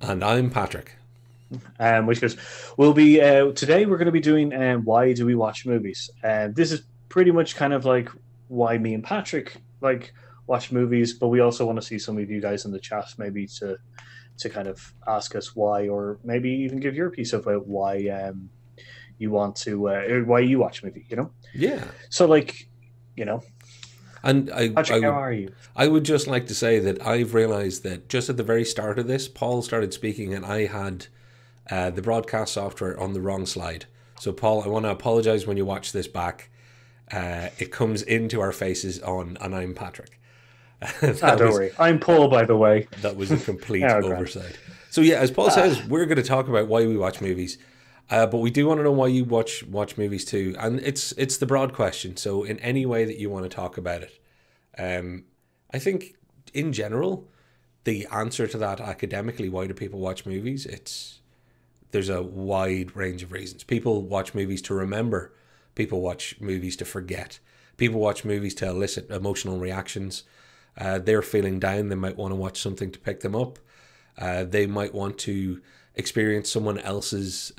And I'm Patrick. Which goes, we'll be today we're going to be doing why do we watch movies? And this is pretty much kind of like why me and Patrick like watch movies, but we also want to see some of you guys in the chat maybe to kind of ask us why, or maybe even give your piece of why you want to why you watch movie. Yeah. So like you know, And Patrick, how are you? I would just like to say that I've realized that just at the very start of this, Paul started speaking and I had the broadcast software on the wrong slide. So, Paul, I want to apologize when you watch this back. It comes into our faces on, and I'm Patrick. Ah, that don't was worry. I'm Paul, by the way. that was a complete Oh, grand. oversight. So yeah, as Paul says, Ah, we're going to talk about why we watch movies, but we do want to know why you watch movies too, and it's the broad question. So in any way that you want to talk about it, um, I think in general, the answer to that academically, why do people watch movies? There's a wide range of reasons. People watch movies to remember. People watch movies to forget. People watch movies to elicit emotional reactions. They're feeling down. They might want to watch something to pick them up. They might want to experience someone else's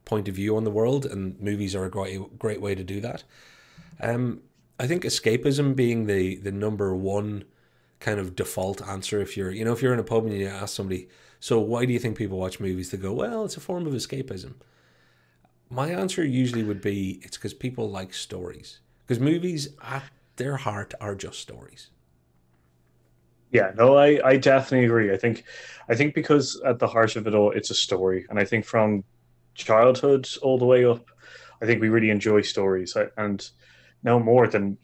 point of view on the world, and movies are a great way to do that. I think escapism being the number one kind of default answer. If you're in a pub and you ask somebody, so why do you think people watch movies? They go, well, it's a form of escapism. My answer usually would be it's because people like stories. Because movies at their heart are just stories. yeah, no, I definitely agree. I think because at the heart of it all, it's a story, and I think from childhood all the way up, I think we really enjoy stories, and no more than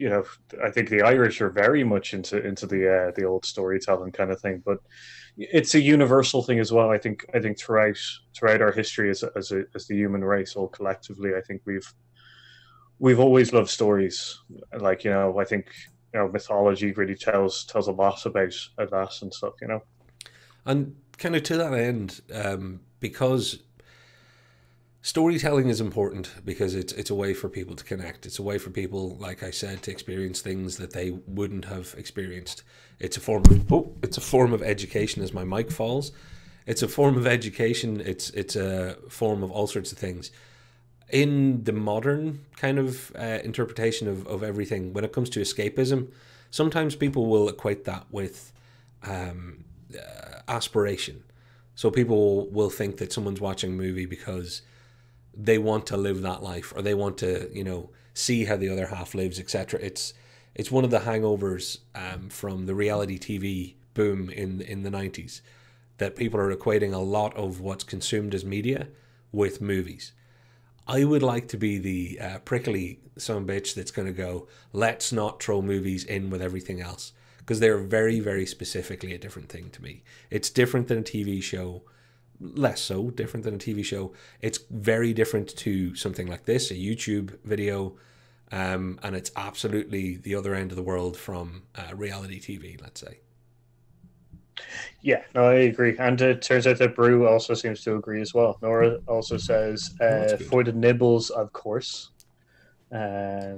I think the Irish are very much into the old storytelling kind of thing, but it's a universal thing as well. I think throughout our history as the human race, all collectively, I think we've always loved stories. Like I think mythology really tells a lot about that and stuff. And kind of to that end, because storytelling is important because it's a way for people to connect. It's a way for people, like I said, to experience things that they wouldn't have experienced. It's a form of education as my mic falls. It's a form of education. It's a form of all sorts of things. In the modern kind of interpretation of everything, when it comes to escapism, sometimes people will equate that with aspiration. So people will think that someone's watching a movie because they want to live that life or they want to, see how the other half lives, etc. It's one of the hangovers from the reality TV boom in the 90s that people are equating a lot of what's consumed as media with movies. I would like to be the prickly son bitch that's going to go, let's not throw movies in with everything else. Because they're very, very specifically a different thing to me. It's different than a TV show, less so different than a TV show. It's very different to something like this, a YouTube video, and it's absolutely the other end of the world from reality TV, let's say. Yeah, no, I agree. And it turns out that Brew also seems to agree as well. Nora also says, Well, that's good. for the nibbles, of course. Uh,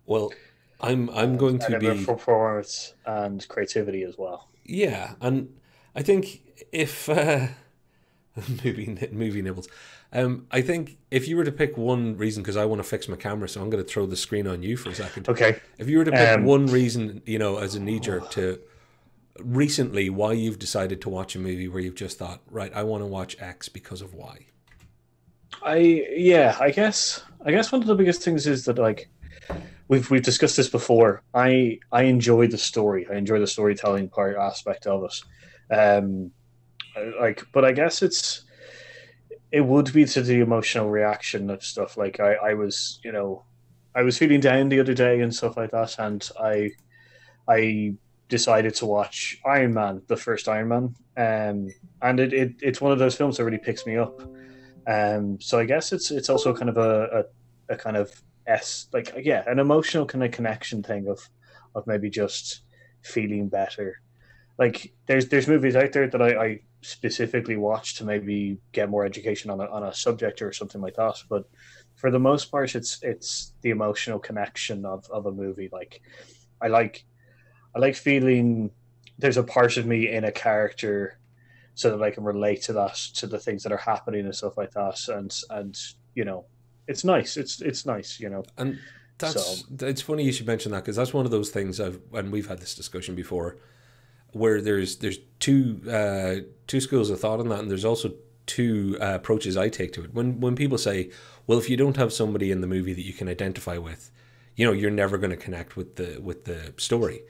Well, I'm and, going and to then the be performance and creativity as well. yeah, and I think if movie nibbles. I think if you were to pick one reason, because I want to fix my camera, so I'm going to throw the screen on you for a second. Okay. If you were to pick Um, one reason, as a knee jerk to recently why you've decided to watch a movie where you've just thought, right, I want to watch X because of Y. I guess one of the biggest things is that like we've discussed this before. I enjoy the story. I enjoy the storytelling part aspect of it. But I guess it would be to the emotional reaction of stuff. Like I was feeling down the other day and stuff like that, and I decided to watch Iron Man, the first Iron Man, and it's one of those films that really picks me up. So I guess it's also kind of a kind of like yeah, an emotional kind of connection thing of maybe just feeling better. Like there's movies out there that I specifically watch to maybe get more education on a subject or something like that. But for the most part, it's the emotional connection of a movie. Like I like I like feeling there's a part of me in a character so that I can relate to that, to the things that are happening and stuff like that. And it's nice. It's nice. And So it's funny you should mention that, because that's one of those things and we've had this discussion before, where there's two schools of thought on that, and there's also two approaches I take to it. When people say, well, if you don't have somebody in the movie that you can identify with, you're never going to connect with the story.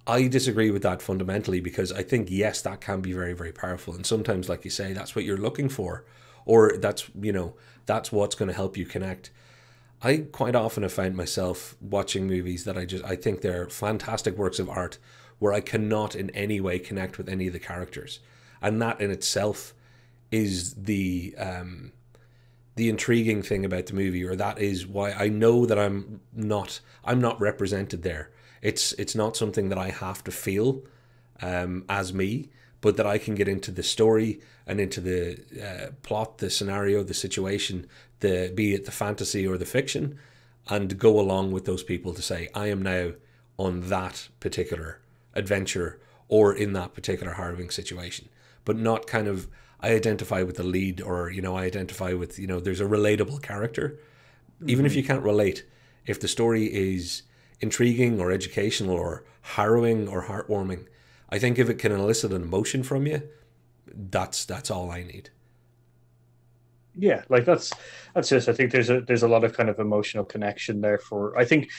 I disagree with that fundamentally, because I think, yes, that can be very, very powerful, and sometimes, like you say, that's what you're looking for, or that's what's going to help you connect. I quite often have found myself watching movies that I think they're fantastic works of art, where I cannot in any way connect with any of the characters, and that in itself is the intriguing thing about the movie, or that is why I know that I'm not represented there. It's not something that I have to feel as me, but that I can get into the story and into the plot, the scenario, the situation, be it the fantasy or the fiction, and go along with those people to say, I am now on that particular adventure or in that particular harrowing situation, but not kind of, I identify with the lead, or I identify with, there's a relatable character. Even if you can't relate, if the story is intriguing or educational or harrowing or heartwarming, I think if it can elicit an emotion from you, that's all I need. yeah, like that's just, I think there's a lot of kind of emotional connection there. I think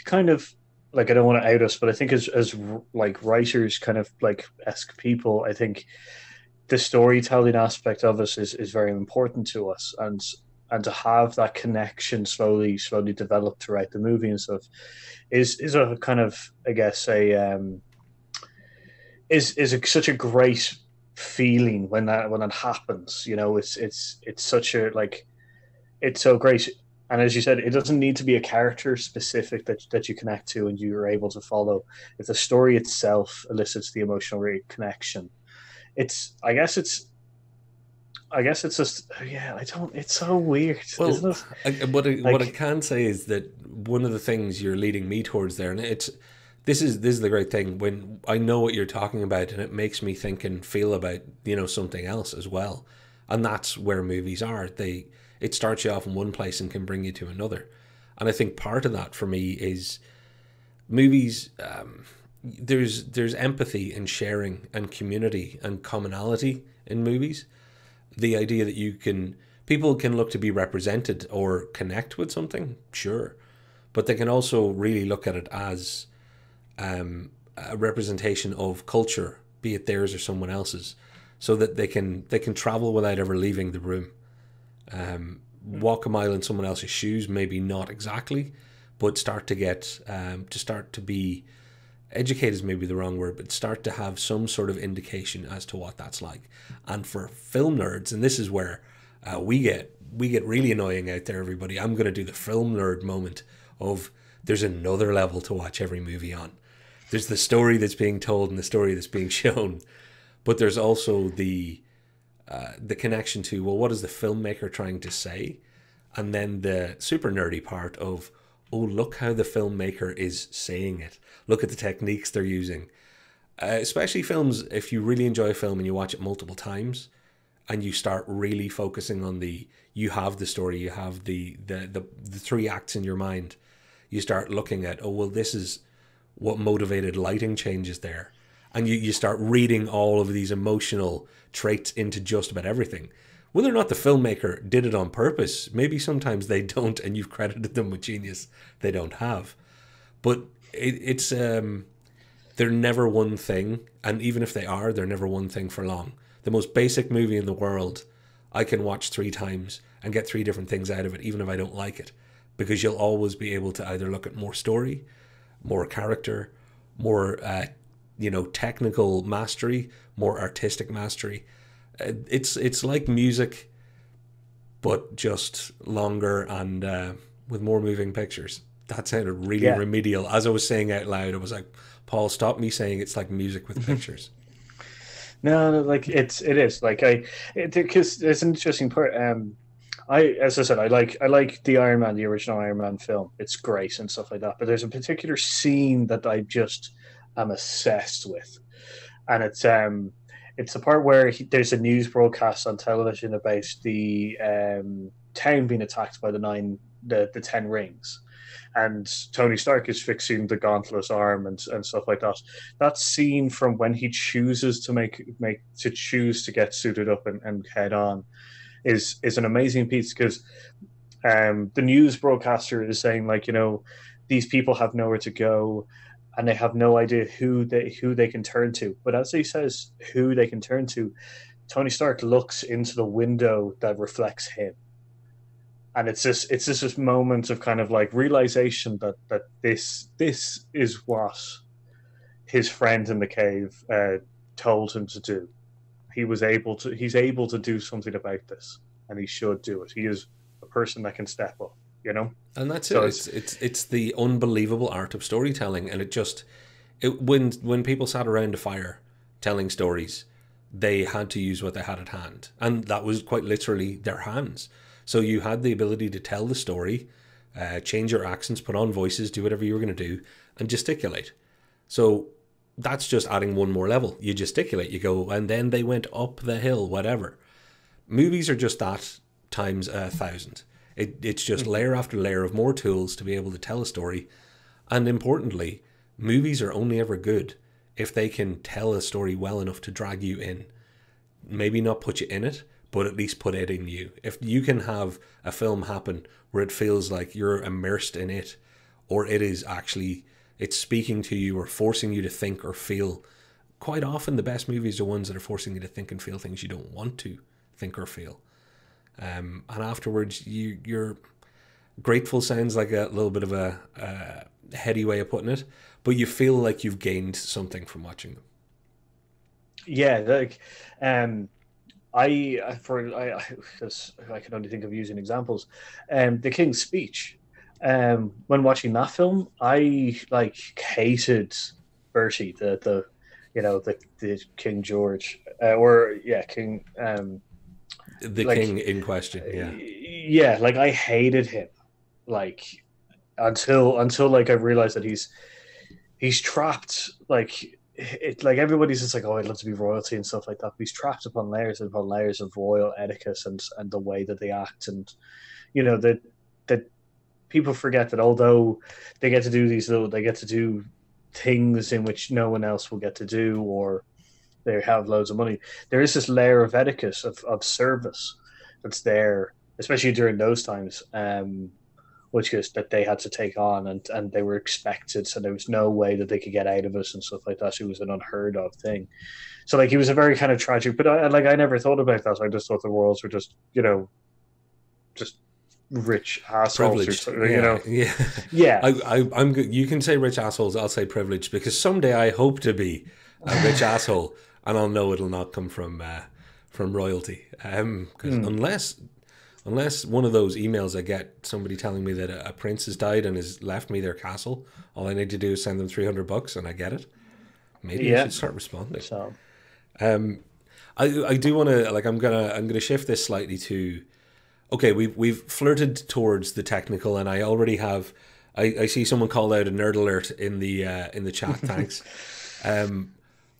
kind of, like, I don't want to out us, but I think as like writers, kind of like esque people, I think the storytelling aspect of us is very important to us, and to have that connection slowly develop throughout the movie and stuff is a kind of, I guess, such a great feeling when that happens. It's such a, like, it's so great. And as you said, it doesn't need to be a character specific that you connect to and you're able to follow. If the story itself elicits the emotional connection, it's I guess it's just, yeah. I don't. It's so weird, Well, isn't it? what I Like, can say is that one of the things you're leading me towards there, and this is the great thing, when I know what you're talking about, and it makes me think and feel about something else as well, and that's where movies are. It starts you off in one place and can bring you to another, and I think part of that for me is movies. There's empathy and sharing and community and commonality in movies. The idea that people can look to be represented or connect with something, sure, but they can also really look at it as a representation of culture, be it theirs or someone else's, so that they can travel without ever leaving the room. Walk a mile in someone else's shoes, maybe not exactly, but start to get start to be educate is maybe the wrong word, but start to have some sort of indication as to what that's like. And for film nerds, and this is where we get really annoying out there, everybody. I'm going to do the film nerd moment of, there's another level to watch every movie on. There's the story that's being told and the story that's being shown, but there's also the connection to, well, what is the filmmaker trying to say? And then the super nerdy part of, oh, look how the filmmaker is saying it. Look at the techniques they're using. Especially films, if you really enjoy a film and you watch it multiple times, and you start really focusing on you have the story, you have the three acts in your mind. You start looking at, oh, well, this is what motivated lighting changes there. And you start reading all of these emotional traits into just about everything. Whether or not the filmmaker did it on purpose, maybe sometimes they don't, and you've credited them with genius they don't have. But it's they're never one thing, and even if they are, they're never one thing for long. The most basic movie in the world, I can watch 3 times and get 3 different things out of it, even if I don't like it, because you'll always be able to either look at more story, more character, more technical mastery, more artistic mastery. It's like music, but just longer and with more moving pictures. That sounded really yeah. remedial. As I was saying out loud, I was like, Paul, stop me saying it's like music with pictures. No, like it is like because there's an interesting part. As I said, I like the Iron Man, the original Iron Man film. It's great and stuff like that. But there's a particular scene that I just am obsessed with, and It's the part where there's a news broadcast on television about the town being attacked by the 10 rings, and Tony Stark is fixing the Gauntlet's arm and stuff like that. That scene from when he chooses to choose to get suited up and head on is an amazing piece, because the news broadcaster is saying, like, these people have nowhere to go, and they have no idea who they can turn to. But as he says who they can turn to, Tony Stark looks into the window that reflects him, and it's just this moment of kind of like realization that this is what his friend in the cave told him to do. He's able to do something about this, and he should do it. He is a person that can step up, And that's So it. It's the unbelievable art of storytelling, and when people sat around a fire telling stories, they had to use what they had at hand, and that was quite literally their hands. So you had the ability to tell the story, change your accents, put on voices, do whatever you were going to do, and gesticulate. So that's just adding one more level. You gesticulate, you go, and then they went up the hill, whatever. Movies are just that times 1,000. It's just layer after layer of more tools to be able to tell a story. And importantly, movies are only ever good if they can tell a story well enough to drag you in. Maybe not put you in it, but at least put it in you. If you can have a film happen where it feels like you're immersed in it, or it's speaking to you or forcing you to think or feel. Quite often the best movies are ones that are forcing you to think and feel things you don't want to think or feel. And afterwards, you're grateful. Sounds like a little bit of a heady way of putting it, but you feel like you've gained something from watching them. Yeah, like because I can only think of using examples. The King's Speech. When watching that film, I hated Bertie, the King George, King. King in question, yeah. Yeah, like I hated him, like until I realized that he's trapped. Like everybody's just like, oh, I'd love to be royalty and stuff like that. But he's trapped upon layers of royal etiquette and the way that they act, and that people forget that although they get to do things in which no one else will get to do, or they have loads of money. There is this layer of etiquette of service that's there, especially during those times, which is that they had to take on, and they were expected, so there was no way that they could get out of it and stuff like that. It was an unheard of thing. So he was a very kind of tragic, but I never thought about that. I just thought the royals were just just rich assholes, privileged. Yeah. I'm good. You can say rich assholes, I'll say privileged, because someday I hope to be a rich asshole, and I'll know it'll not come from royalty. Because unless one of those emails I get, somebody telling me that a prince has died and has left me their castle, all I need to do is send them $300 and I get it. Maybe I should start responding. So, I do want to I'm gonna shift this slightly to. Okay, we've flirted towards the technical, and I already have. I see someone called out a nerd alert in the chat. Thanks.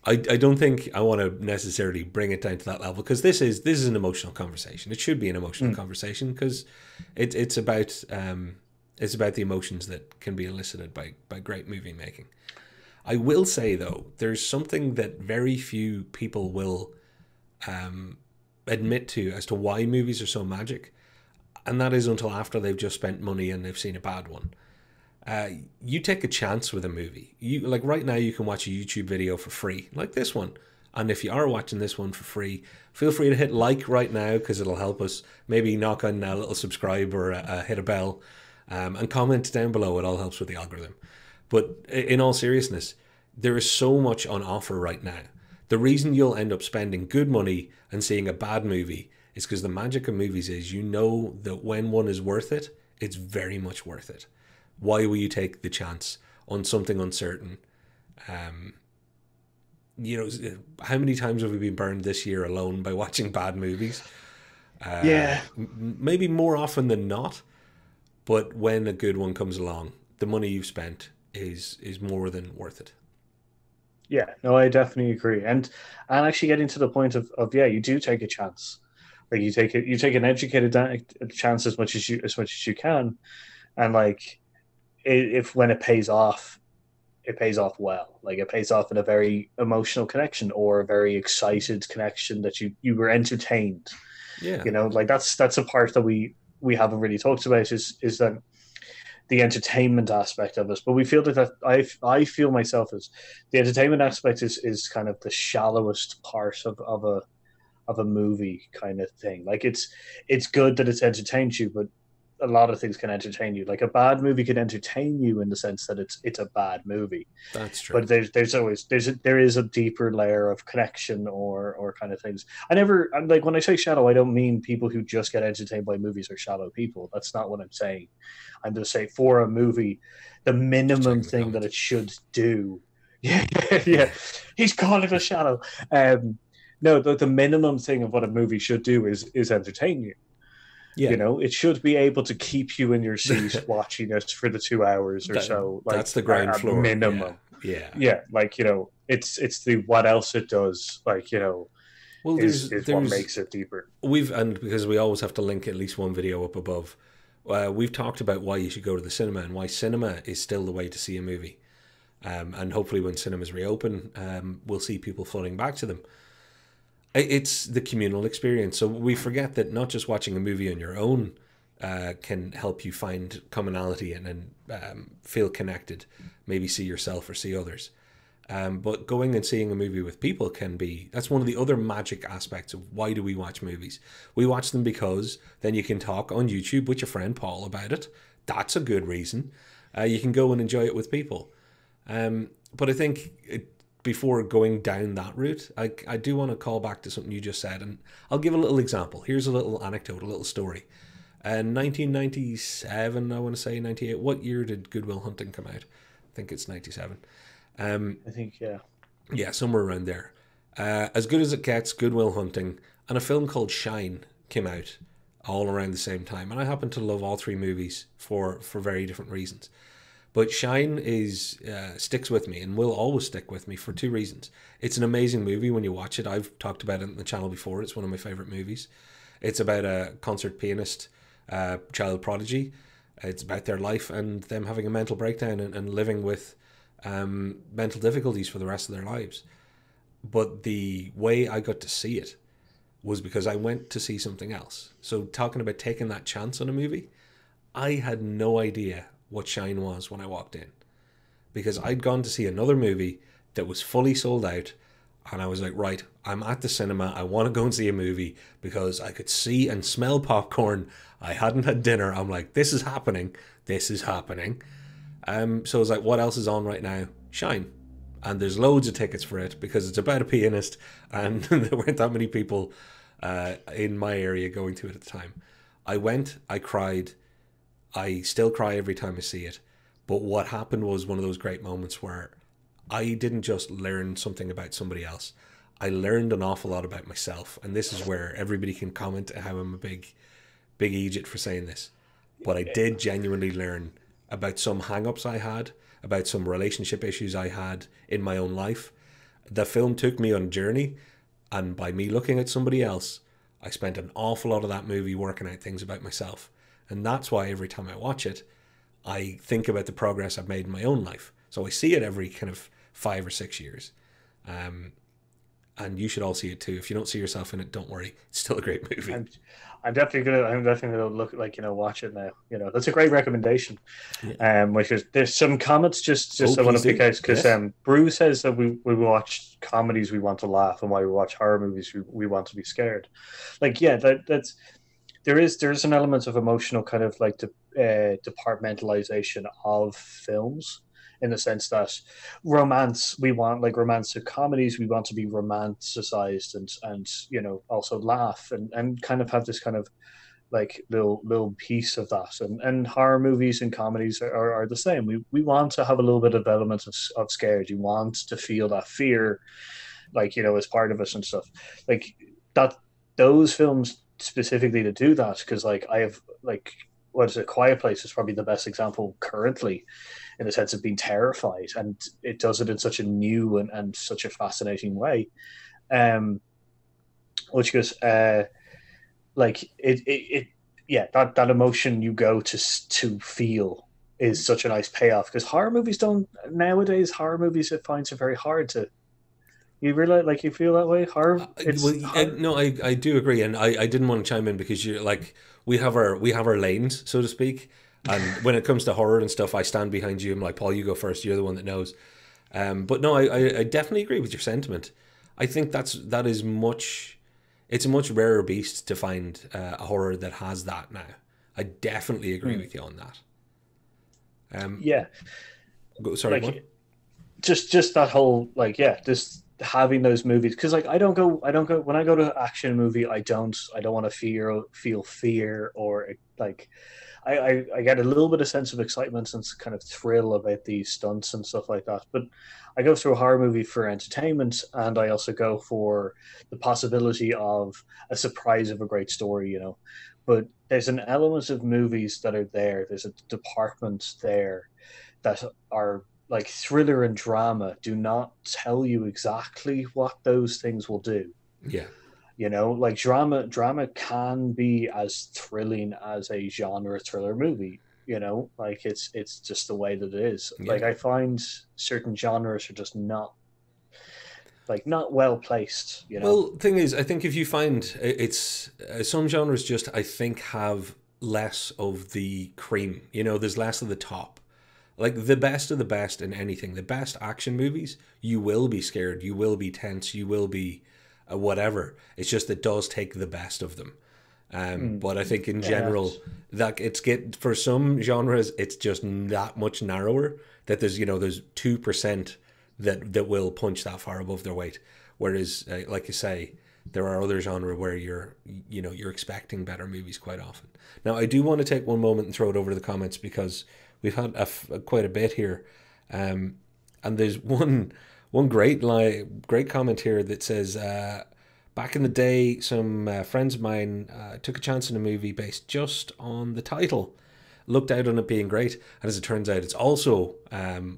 I don't think I want to necessarily bring it down to that level, because this is an emotional conversation. It should be an emotional conversation, because it's about the emotions that can be elicited by great movie making. I will say though, there's something that very few people will admit to as to why movies are so magic, and that is until after they've just spent money and they've seen a bad one. You take a chance with a movie. Right now you can watch a YouTube video for free, like this one. And if you are watching this one for free, feel free to hit like right now, because it'll help us. Maybe knock on a little subscribe or hit a bell, and comment down below. It all helps with the algorithm. But in all seriousness, there is so much on offer right now. The reason you'll end up spending good money and seeing a bad movie is because the magic of movies is, that when one is worth it, it's very much worth it. Why will you take the chance on something uncertain? How many times have we been burned this year alone by watching bad movies? Maybe more often than not. But when a good one comes along, the money you've spent is more than worth it. Yeah, no, I definitely agree. And actually getting to the point of yeah, you do take a chance. Like you take an educated chance as much as you can, and like if when it pays off well. Like it pays off in a very emotional connection or a very excited connection that you were entertained. Yeah, You know, like that's a part that we haven't really talked about is that the entertainment aspect of it. But we feel that I feel myself as the entertainment aspect is kind of the shallowest part of a movie kind of thing. Like it's good that it's entertained you, but a lot of things can entertain you. Like a bad movie can entertain you in the sense that it's a bad movie, that's true. but there is a deeper layer of connection or kind of things. I'm like when I say shallow, I don't mean people who just get entertained by movies are shallow people. That's not what I'm saying. I'm just saying for a movie, the Just minimum checking the thing that comments. it should do. Yeah, yeah. Yeah, He's calling it shallow. No, the minimum thing of what a movie should do is entertain you. yeah. You know, it should be able to keep you in your seat watching it for the 2 hours or that so, like that's the ground at floor. Yeah, minimum. yeah. Yeah, like it's the what else it does, like Well, is what makes it deeper. we've and because we always have to link at least one video up above. We've talked about why you should go to the cinema and why cinema is still the way to see a movie. And hopefully, when cinemas reopen, we'll see people flooding back to them. It's the communal experience. So we forget that not just watching a movie on your own can help you find commonality and feel connected, maybe see yourself or see others. But going and seeing a movie with people can be, that's one of the other magic aspects of why do we watch movies. We watch them because then you can talk on YouTube with your friend Paul about it. That's a good reason. You can go and enjoy it with people. But I think before going down that route, I do want to call back to something you just said, and I'll give a little example. Here's a little anecdote, a little story. In 1997, I want to say 98. What year did Good Will Hunting come out? I think it's 97. I think yeah. Yeah, somewhere around there. As Good as It Gets, Good Will Hunting, and a film called Shine came out all around the same time. And I happen to love all three movies for very different reasons. But Shine is sticks with me and will always stick with me for two reasons. It's an amazing movie when you watch it. I've talked about it on the channel before. It's one of my favorite movies. It's about a concert pianist, child prodigy. It's about their life and them having a mental breakdown and living with mental difficulties for the rest of their lives. But the way I got to see it was because I went to see something else. So talking about taking that chance on a movie, I had no idea what Shine was when I walked in because I'd gone to see another movie that was fully sold out, and I was like, right, I'm at the cinema. I want to go and see a movie because I could see and smell popcorn. I hadn't had dinner. I'm like, this is happening. This is happening. So I was like, what else is on right now? Shine. And there's loads of tickets for it because it's about a pianist, and there weren't that many people in my area going to it at the time. I went, I cried. I still cry every time I see it. But what happened was one of those great moments where I didn't just learn something about somebody else. I learned an awful lot about myself. And this is where everybody can comment how I'm a big Egypt for saying this. But I did genuinely learn about some hang-ups I had, about some relationship issues I had in my own life. The film took me on a journey, and by me looking at somebody else, I spent an awful lot of that movie working out things about myself. And that's why every time I watch it, I think about the progress I've made in my own life. So I see it every kind of 5 or 6 years. Um, and you should all see it too. If you don't see yourself in it, don't worry. It's still a great movie. I'm I'm definitely gonna look like watch it now. That's a great recommendation. Yeah. Which is there's some comments Oh, just I want please to pick do. out because Yes. Brew says that we watch comedies we want to laugh and why we watch horror movies we want to be scared. Like yeah, that's there is an element of emotional kind of like departmentalization of films in the sense that romance we want like romantic comedies we want to be romanticized and also laugh and kind of have this kind of like little piece of that and horror movies and comedies are the same we want to have a little bit of element of scared you want to feel that fear like as part of us and stuff like that those films specifically to do that because like I have like what is it? Quiet Place is probably the best example currently, in the sense of being terrified, and it does it in such a new and such a fascinating way. Um, which goes like it yeah, that emotion you go to feel is such a nice payoff, because horror movies don't nowadays. Horror movies, it finds it very hard to. You realize, like, you feel that way. Horror, Well, it's hard. no, I do agree, and I didn't want to chime in because you're like we have our lanes, so to speak. And when it comes to horror and stuff, I stand behind you. I'm like, Paul, you go first. You're the one that knows. But no, I definitely agree with your sentiment. I think that is much. It's a much rarer beast to find a horror that has that now. I definitely agree with you on that. Yeah, Sorry, what? like just that whole, like, yeah, just having those movies, because like I don't go when I go to action movie, I don't want to feel fear, or like I get a little bit of sense of excitement and kind of thrill about these stunts and stuff like that. But I go through a horror movie for entertainment, and I also go for the possibility of a surprise of a great story, But there's an element of movies that are there. There's a department there that are like thriller and drama do not tell you exactly what those things will do. Yeah. Like drama can be as thrilling as a genre thriller movie. Like it's just the way that it is. Yeah. Like, I find certain genres are just not well placed. Well, thing is, I think if you find it's some genres just I think have less of the cream. There's less of the top. Like the best of the best in anything, the best action movies, you will be scared, you will be tense, you will be whatever. It's just it does take the best of them. But I think in general that for some genres it's just that much narrower that there's 2% that will punch that far above their weight. Whereas, like you say, there are other genres where you're expecting better movies quite often. Now, I do want to take one moment and throw it over to the comments because we've had quite a bit here, and there's one great comment here that says, back in the day, some friends of mine took a chance on a movie based just on the title. Looked out on it being great, and as it turns out, it's also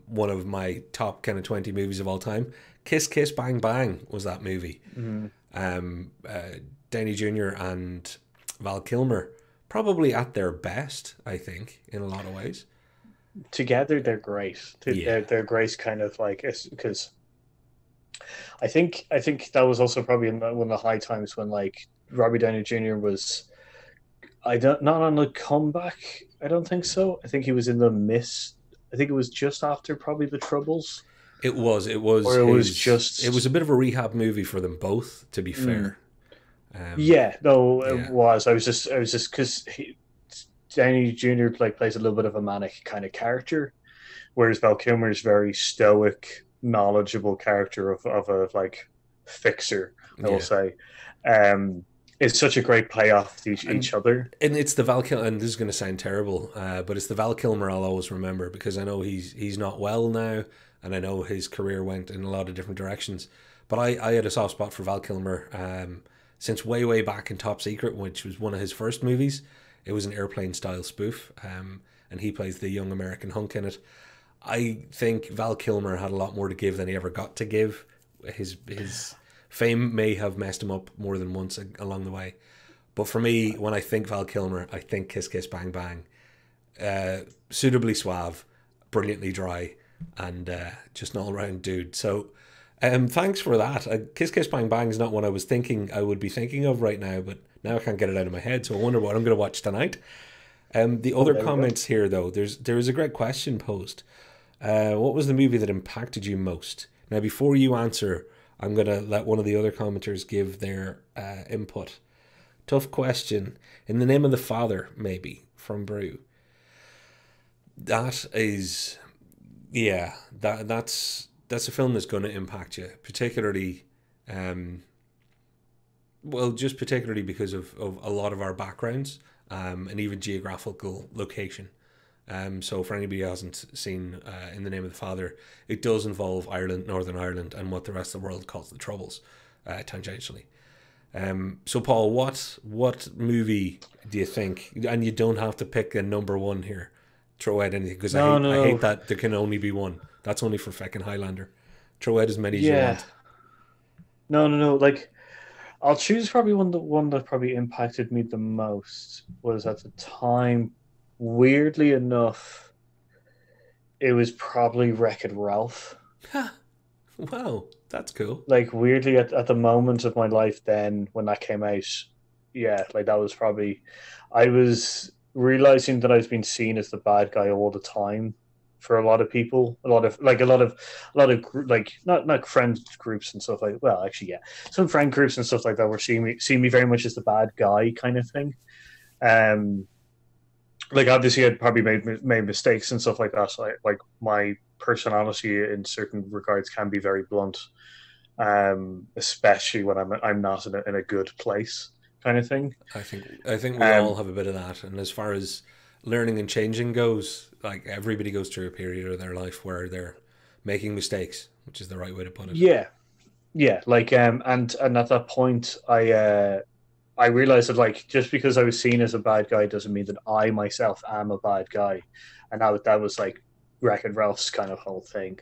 one of my top kind of 20 movies of all time. Kiss Kiss Bang Bang was that movie. Downey Jr. and Val Kilmer probably at their best, I think, in a lot of ways. Together they're great. They're great, kind of like, because I think that was also probably in one of the high times when, like, Robbie Downey Jr. was, not on the comeback. I don't think so. I think he was in the miss. I think it was just after probably The Troubles. It was. It was a bit of a rehab movie for them both, to be fair. It was. I was just because Downey Jr. plays a little bit of a manic kind of character, whereas Val Kilmer is very stoic, knowledgeable character of a like fixer, I will say. It's such a great play off each other. And it's the Val Kilmer, and this is going to sound terrible, but it's the Val Kilmer I'll always remember, because I know he's not well now, and I know his career went in a lot of different directions. But I had a soft spot for Val Kilmer since way back in Top Secret, which was one of his first movies. It was an airplane-style spoof, and he plays the young American hunk in it. I think Val Kilmer had a lot more to give than he ever got to give. His fame may have messed him up more than once along the way. But for me, when I think Val Kilmer, I think Kiss Kiss Bang Bang. Suitably suave, brilliantly dry, and just an all-round dude. So thanks for that. Kiss Kiss Bang Bang is not one I was thinking I would be thinking of right now, but now I can't get it out of my head, so I wonder what I'm going to watch tonight. The other comments here, though, there is a great question posed. What was the movie that impacted you most? Now, before you answer, I'm going to let one of the other commenters give their input. Tough question. In the Name of the Father, maybe, from Brew. That is, that's a film that's going to impact you, particularly, just particularly because of a lot of our backgrounds, and even geographical location. So for anybody who hasn't seen In the Name of the Father, it does involve Ireland, Northern Ireland, and what the rest of the world calls the Troubles, tangentially. So Paul, what movie do you think? And you don't have to pick a number one here. Throw out anything, because No, I no, hate no. that there can only be one. That's only for fucking Highlander. Throw out as many as you Yeah. want. No, no, no. Like, I'll choose probably one that probably impacted me the most was at the time. Weirdly enough, it was probably Wreck-It Ralph. Wow, that's cool. Like weirdly at the moment of my life then when that came out, yeah, like that was probably I was realizing that I was being seen as the bad guy all the time for a lot of people, like not friend groups and stuff like well actually yeah some friend groups and stuff like that were seeing me very much as the bad guy kind of thing. Um, like obviously I'd probably made mistakes and stuff like that. So like my personality in certain regards can be very blunt, especially when I'm not in a good place, kind of thing. I think we all Um, have a bit of that. And as far as learning and changing goes, like everybody goes through a period of their life where they're making mistakes, which is the right way to put it. yeah, yeah, like and at that point, I realized that like just because I was seen as a bad guy doesn't mean that I myself am a bad guy, and that was like Wreck-It Ralph's kind of whole thing.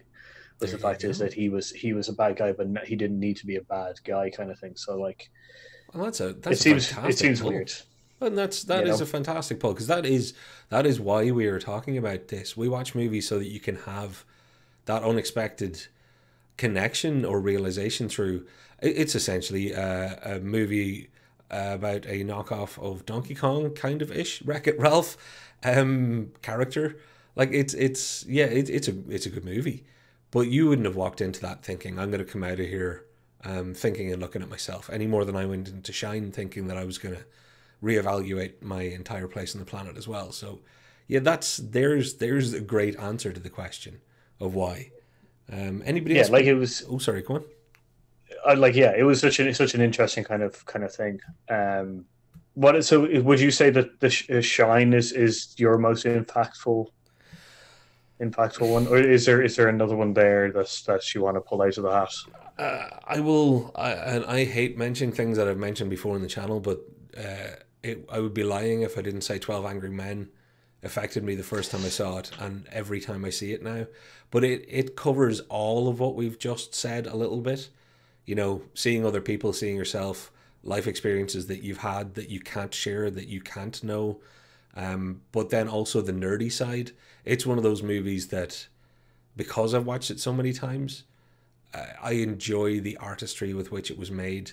Was There the you fact is go. that he was a bad guy, but he didn't need to be a bad guy, kind of thing. So like, Well, it that's a seems fantastic pull. weird, And that you is know. a fantastic pull, because that is why we are talking about this. We watch movies so that you can have that unexpected connection or realization through. It's essentially a movie about a knockoff of Donkey Kong, kind of ish, Wreck It Ralph character. Like it's a good movie, but you wouldn't have walked into that thinking I'm going to come out of here thinking and looking at myself any more than I went into Shine thinking that I was going to reevaluate my entire place on the planet as well. So yeah, there's a great answer to the question of why. Anybody Yeah, else? like it was. Oh, sorry, go on. Like yeah, it was such an interesting kind of thing. What so would you say that the Shine is your most impactful one, or is there another one there that you want to pull out of the hat? I will, and I hate mentioning things that I've mentioned before in the channel, but I would be lying if I didn't say 12 Angry Men affected me the first time I saw it, and every time I see it now. But it covers all of what we've just said a little bit. You know, seeing other people, seeing yourself, life experiences that you've had that you can't share, that you can't know. But then also the nerdy side. It's one of those movies that, because I've watched it so many times, I enjoy the artistry with which it was made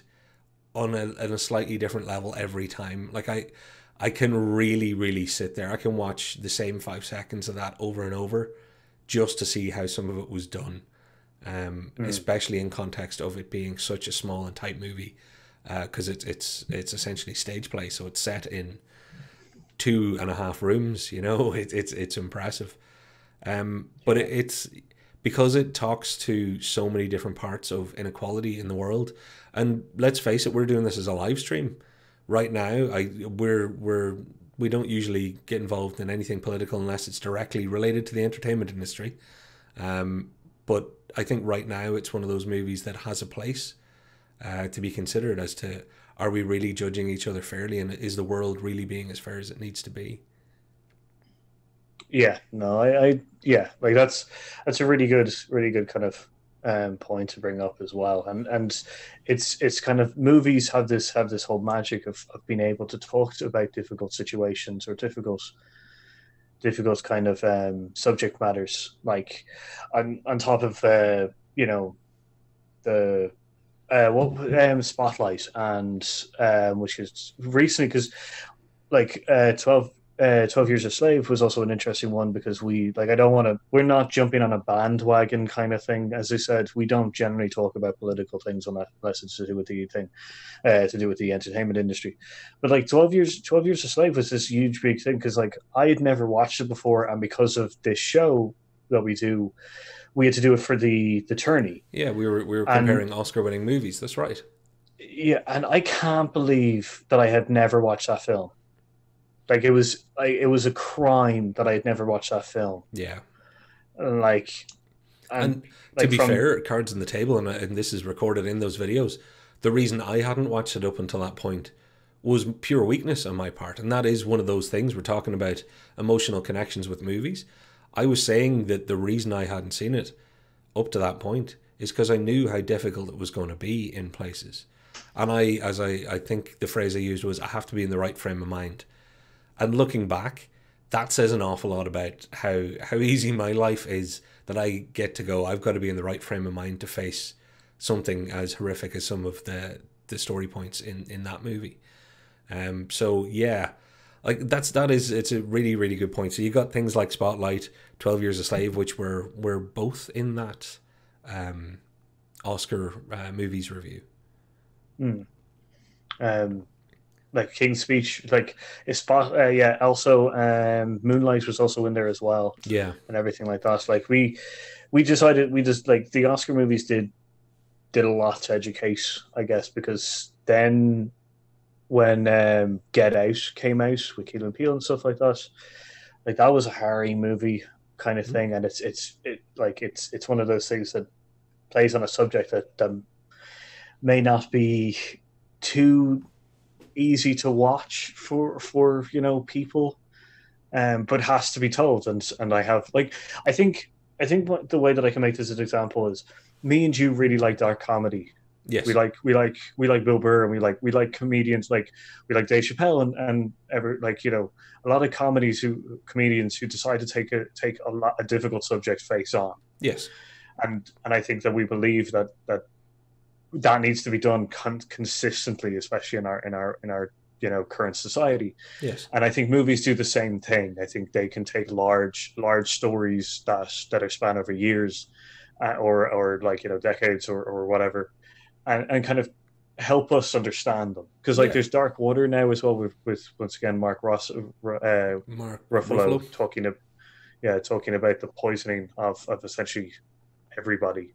on a slightly different level every time. Like I can really, really sit there. I can watch the same 5 seconds of that over and over just to see how some of it was done. Mm. Especially in context of it being such a small and tight movie, because it's essentially stage play, so it's set in 2.5 rooms. You know, it's impressive. But Yeah, it's because it talks to so many different parts of inequality in the world. And let's face it, we're doing this as a live stream right now. We don't usually get involved in anything political unless it's directly related to the entertainment industry. But I think right now it's one of those movies that has a place to be considered as to, are we really judging each other fairly, and is the world really being as fair as it needs to be? yeah, no, yeah, like that's a really good kind of point to bring up as well, and it's kind of movies have this whole magic of being able to talk about difficult situations or difficult kind of subject matters, like on top of the what Spotlight and which is recently because like 12 Years a Slave was also an interesting one because we're not jumping on a bandwagon kind of thing. As I said, we don't generally talk about political things unless it's to do with the thing, to do with the entertainment industry. But like 12 Years a Slave was this huge big thing because like I had never watched it before, and because of this show that we had to do it for the tourney. Yeah, we were And comparing Oscar-winning movies. That's right. yeah, and I can't believe that I had never watched that film. Like it was a crime that I had never watched that film. Yeah. Like and And to like be from fair, cards on the table, and this is recorded in those videos. the reason I hadn't watched it up until that point was pure weakness on my part. And that is one of those things. We're talking about emotional connections with movies. I was saying that the reason I hadn't seen it up to that point is because I knew how difficult it was going to be in places. And I think the phrase I used was, I have to be in the right frame of mind. And looking back, that says an awful lot about how easy my life is, that I get to go, I've got to be in the right frame of mind to face something as horrific as some of the story points in that movie. So yeah, like it's a really, really good point. So you got things like Spotlight, 12 Years a Slave, which were both in that Oscar movies review. Like King's Speech, like yeah. Also, Moonlight was also in there as well. Yeah, and everything like that. Like we decided like the Oscar movies did a lot to educate, I guess, because then when Get Out came out with Key and Peele and stuff like that was a harrowing movie kind of thing, and it's one of those things that plays on a subject that may not be too easy to watch for people, but has to be told. And I have I think the way that I can make this an example is, me and you really like dark comedy. yes, we like Bill Burr, and we like comedians, like we like Dave Chappelle, and a lot of comedians who decide to take a difficult subject face on. yes, and I think that we believe that needs to be done consistently, especially in our current society. yes, And I think movies do the same thing. I think they can take large stories that are span over years, or decades or whatever, and kind of help us understand them. Because there's Dark Water now as well, with once again Mark Ruffalo talking about the poisoning of essentially everybody.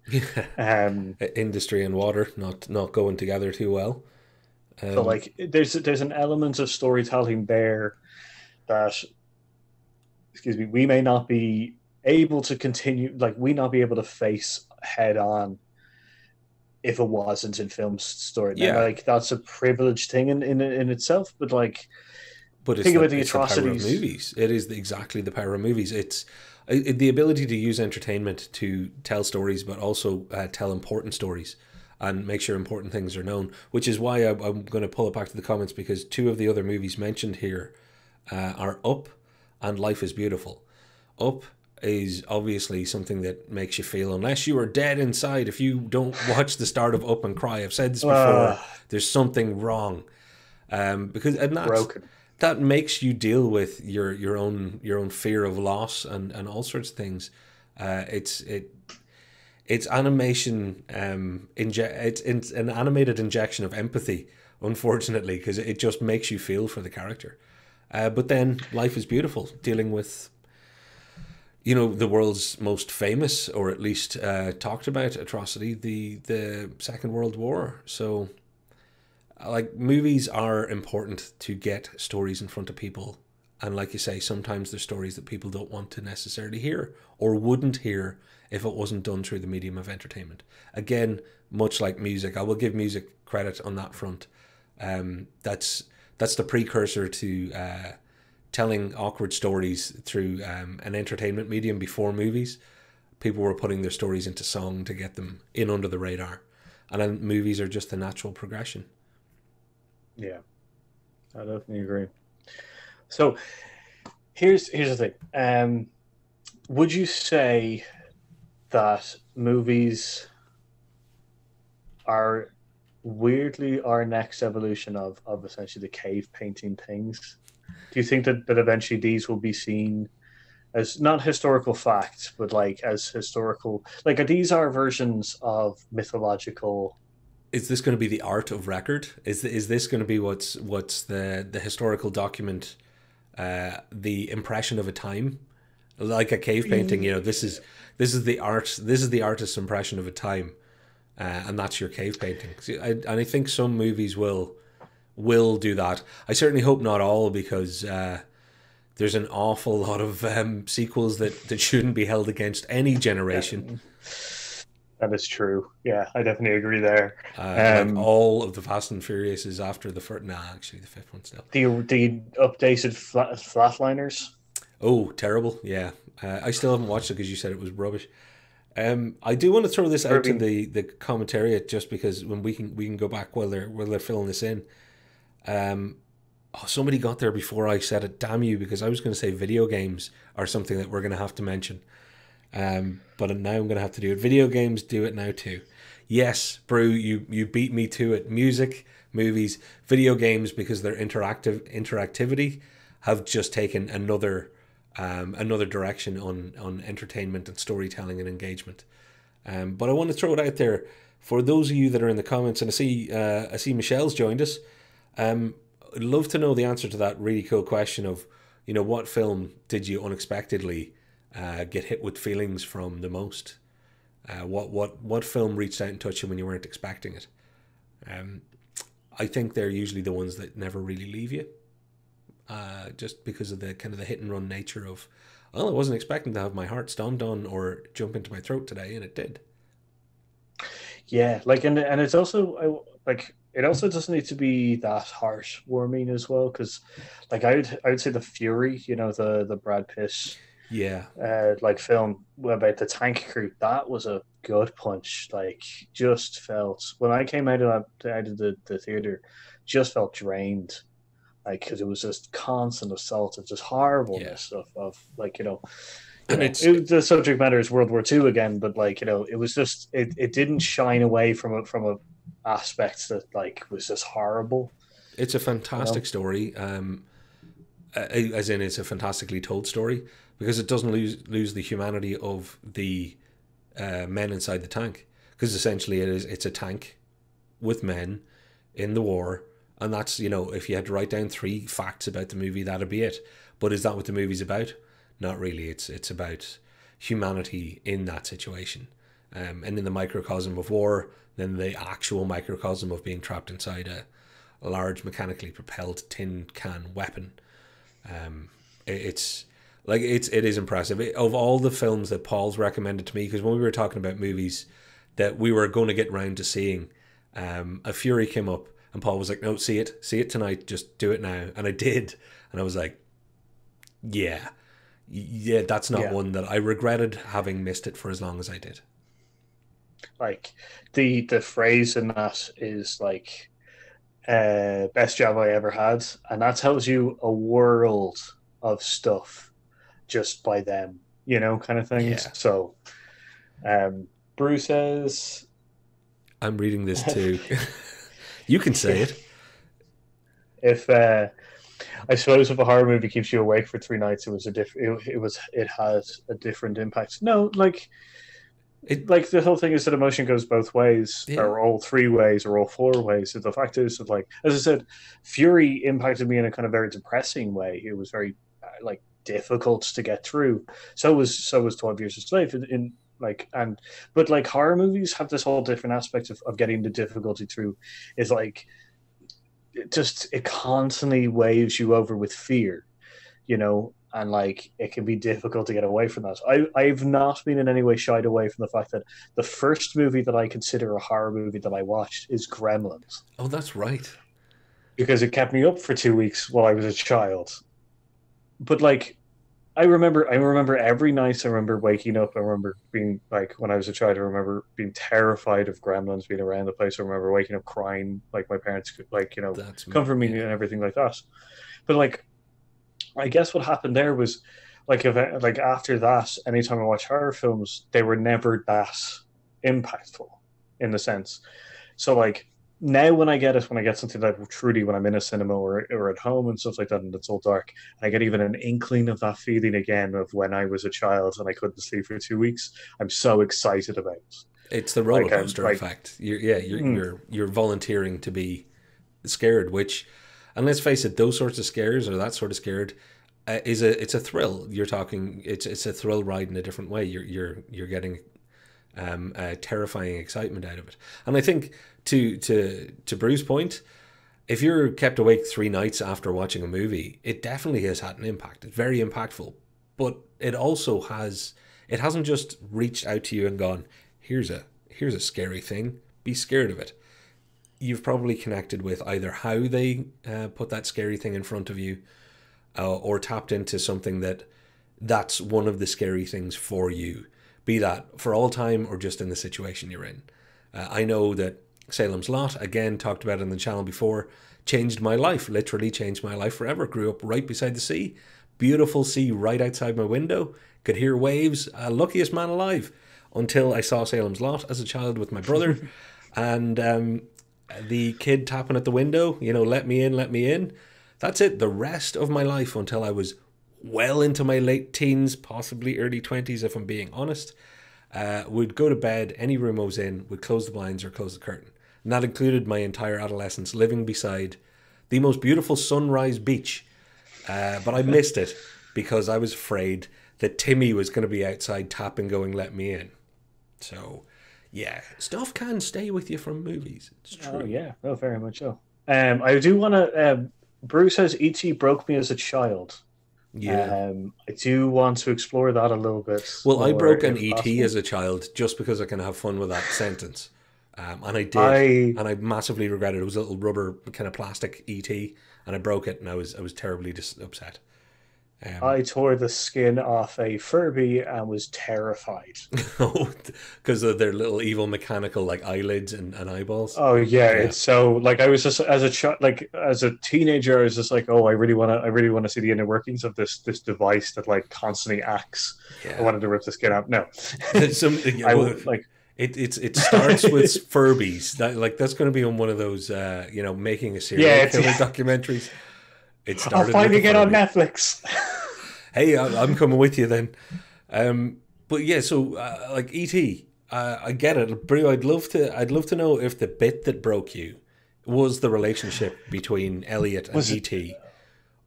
Industry and water not going together too well. So there's an element of storytelling there that, we may not be able to continue, we not be able to face head on if it wasn't in film story. Yeah, that's a privileged thing in itself, but but think about the atrocities. The power of movies. It is exactly the power of movies. It's the ability to use entertainment to tell stories, but also tell important stories and make sure important things are known, which is why I'm going to pull it back to the comments, because two of the other movies mentioned here are Up and Life is Beautiful. Up is obviously something that makes you feel, unless you are dead inside, if you don't watch the start of Up and cry, I've said this before, there's something wrong. Because and that's broken. That makes you deal with your own fear of loss and all sorts of things. It's animation. It's an animated injection of empathy, unfortunately, because it just makes you feel for the character. But then Life is Beautiful, dealing with the world's most famous, or at least talked about atrocity, the Second World War. So. Movies are important to get stories in front of people, and like you say, sometimes there's stories that people don't want to necessarily hear, or wouldn't hear if it wasn't done through the medium of entertainment. Again, much like music, I will give music credit on that front. That's the precursor to telling awkward stories through an entertainment medium before movies. People were putting their stories into song to get them in under the radar, and then movies are just the natural progression. Yeah, I definitely agree. So here's the thing. Would you say that movies are weirdly our next evolution of essentially the cave painting things? Do you think that eventually these will be seen as not historical facts, but as historical, these are versions of mythological? Is this going to be the art of record? Is this going to be what's the historical document, the impression of a time, like a cave painting? This is the art. This is the artist's impression of a time, and that's your cave painting. And I think some movies will do that. I certainly hope not all, because there's an awful lot of sequels that shouldn't be held against any generation. That is true. Yeah, I definitely agree there. Like Um, all of the Fast and Furious is after the first. Nah, actually, the fifth one still. the updated flatliners. Oh, terrible. Yeah, I still haven't watched it because you said it was rubbish. I do want to throw this I out to mean, the commentariat just because when we can go back while they're filling this in. Um, oh, somebody got there before I said it. Damn you! Because I was going to say video games are something that we're going to have to mention. But now I'm going to have to do it. Video games do it now too. Yes, Brew, you beat me to it. Music, movies, video games, because their interactivity have just taken another direction on entertainment and storytelling and engagement. But I want to throw it out there for those of you that are in the comments, and I see Michelle's joined us. I'd love to know the answer to that really cool question of, what film did you unexpectedly get hit with feelings from the most? What film reached out and touched you when you weren't expecting it? Um, I think they're usually the ones that never really leave you, just because of the kind of the hit and run nature of, well, I wasn't expecting to have my heart stomped on or jump into my throat today, and it did. yeah, like and it's also like it also doesn't need to be that heartwarming as well, because like I would say the Fury, the Brad Pitt Yeah, like film about the tank crew, that was a good punch. Like, just felt when I came out of the theater, just felt drained. Like, because it was just constant assault of just yeah, horribleness of like and it's the subject matter is World War II again, but like it was just it didn't shine away from a aspect that like was just horrible. it's a You fantastic know, story. As in, it's a fantastically told story because it doesn't lose the humanity of the men inside the tank. Because essentially, it's a tank with men in the war, and that's, if you had to write down three facts about the movie, that'd be it. But is that what the movie's about? Not really. It's about humanity in that situation, and in the microcosm of war, then the actual microcosm of being trapped inside a large mechanically propelled tin can weapon. It's like it is impressive. Of all the films that Paul's recommended to me, because when we were talking about movies that we were going to get round to seeing, a Fury came up, and Paul was like, "No, see it tonight. Just do it now." And I did, and I was like, "Yeah, yeah, that's not yeah, one that I regretted having missed it for as long as I did." like the phrase in that is like best job I ever had, and that tells you a world of stuff just by them, kind of things. Yeah, So, Bruce says, I'm reading this too. You can say yeah, it. if I suppose if a horror movie keeps you awake for 3 nights, it had a different impact. No, It like the whole thing is that emotion goes both ways, yeah. or all three ways, or all four ways. So the fact is that, like, as I said, Fury impacted me in a kind of very depressing way. It was very like difficult to get through. So was 12 Years a Slave like, and but like horror movies have this whole different aspect of getting the difficulty through. Is like it constantly waves you over with fear, and like it can be difficult to get away from that. I've not been in any way shied away from the fact that the first movie that I consider a horror movie that I watched is Gremlins, Oh, that's right. because it kept me up for 2 weeks while I was a child. But like I remember every night. I remember waking up. I remember being like, when I was a child, I remember being terrified of gremlins being around the place. I remember waking up crying, like my parents could, like, That's comfort me and yeah. everything like that. But like, I guess what happened there was, like, like after that, anytime I watch horror films, they were never that impactful in the sense. So like now when I get something like truly, when I'm in a cinema or at home and stuff like that, and it's all dark, and I get even an inkling of that feeling again of when I was a child and I couldn't sleep for 2 weeks, I'm so excited about it. It's the roller Like I'm coaster like, effect. You're mm, you're volunteering to be scared, which, and let's face it, those sorts of scares or that sort of scared it's a thrill. You're talking, it's a thrill ride in a different way. You're getting terrifying excitement out of it. And I think to Bruce's point, if you're kept awake 3 nights after watching a movie, it definitely has had an impact. It's very impactful, but it also has, it hasn't just reached out to you and gone, here's a scary thing. Be scared of it. You've probably connected with either how they put that scary thing in front of you, or tapped into something that's one of the scary things for you, be that for all time or just in the situation you're in. I know that Salem's Lot, again, talked about it on the channel before, changed my life, literally changed my life forever. Grew up right beside the sea, beautiful sea right outside my window, could hear waves, luckiest man alive, until I saw Salem's Lot as a child with my brother, and the kid tapping at the window, let me in, let me in. That's it. The rest of my life until I was well into my late teens, possibly early 20s, if I'm being honest, would go to bed, any room I was in, would close the blinds or close the curtain. And that included my entire adolescence living beside the most beautiful sunrise beach. But I missed it because I was afraid that Timmy was going to be outside tapping, going, let me in. So, yeah, stuff can stay with you from movies. It's true. Oh, yeah. Oh, very much so. I do want to... Bruce says E.T. broke me as a child. Yeah. I do want to explore that a little bit. Well, I broke an E.T. as a child just because I can have fun with that sentence. And I did. And I massively regretted it. It was a little rubber kind of plastic E.T. and I broke it and I was terribly upset. I tore the skin off a Furby and was terrified. Because of their little evil mechanical like eyelids and eyeballs. Oh yeah, it's so like I was just as a child, like as a teenager, I was just like, oh, I really want to see the inner workings of this device that like constantly acts. Yeah. I wanted to rip the skin out. No, I would like. It starts with Furbies. That's going to be on one of those making a serial killer documentaries. It started. I'll finally get on Netflix. Hey, I'm coming with you then. But yeah, so like E.T., I get it, Bru. I'd love to know if the bit that broke you was the relationship between Elliot and E.T.,